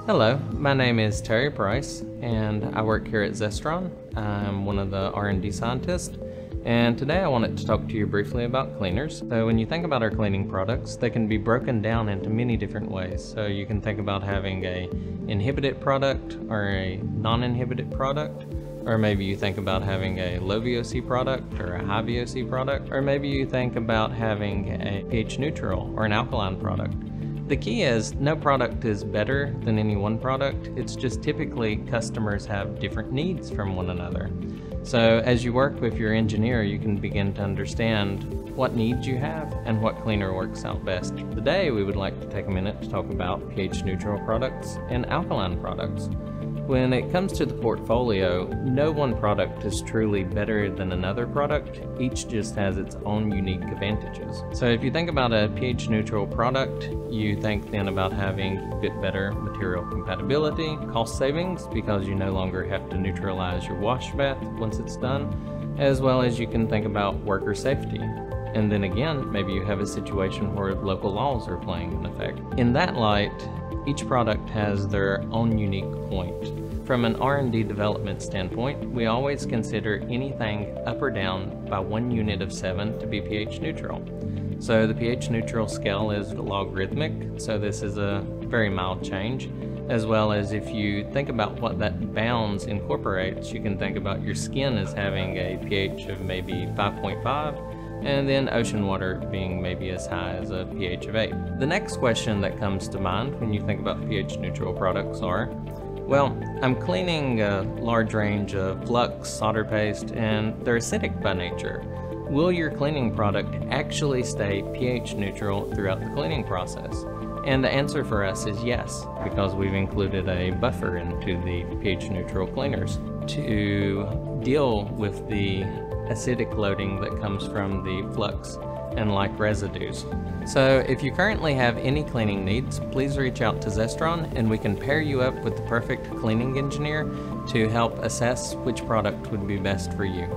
Hello, my name is Terry Price and I work here at ZESTRON. I'm one of the R&D scientists, and today I wanted to talk to you briefly about cleaners. So when you think about our cleaning products, they can be broken down into many different ways. So you can think about having a inhibited product or a non-inhibited product, or maybe you think about having a low VOC product or a high VOC product, or maybe you think about having a pH neutral or an alkaline product. The key is no product is better than any one product. It's just typically customers have different needs from one another. So as you work with your engineer, you can begin to understand what needs you have and what cleaner works out best. Today we would like to take a minute to talk about pH neutral products and alkaline products. When it comes to the portfolio, no one product is truly better than another product. Each just has its own unique advantages. So if you think about a pH neutral product, you think then about having a bit better material compatibility, cost savings because you no longer have to neutralize your wash bath once it's done, as well as you can think about worker safety. And then again, maybe you have a situation where local laws are playing in effect. In that light, each product has their own unique point. From an R&D development standpoint, we always consider anything up or down by 1 unit of 7 to be pH neutral. So the pH neutral scale is logarithmic, so this is a very mild change, as well as if you think about what that bounds incorporates, you can think about your skin as having a pH of maybe 5.5, and then ocean water being maybe as high as a pH of 8. The next question that comes to mind when you think about pH neutral products are, well, I'm cleaning a large range of flux, solder paste, and they're acidic by nature. Will your cleaning product actually stay pH neutral throughout the cleaning process? And the answer for us is yes, because we've included a buffer into the pH neutral cleaners to deal with the acidic loading that comes from the flux and like residues. So if you currently have any cleaning needs, please reach out to ZESTRON and we can pair you up with the perfect cleaning engineer to help assess which product would be best for you.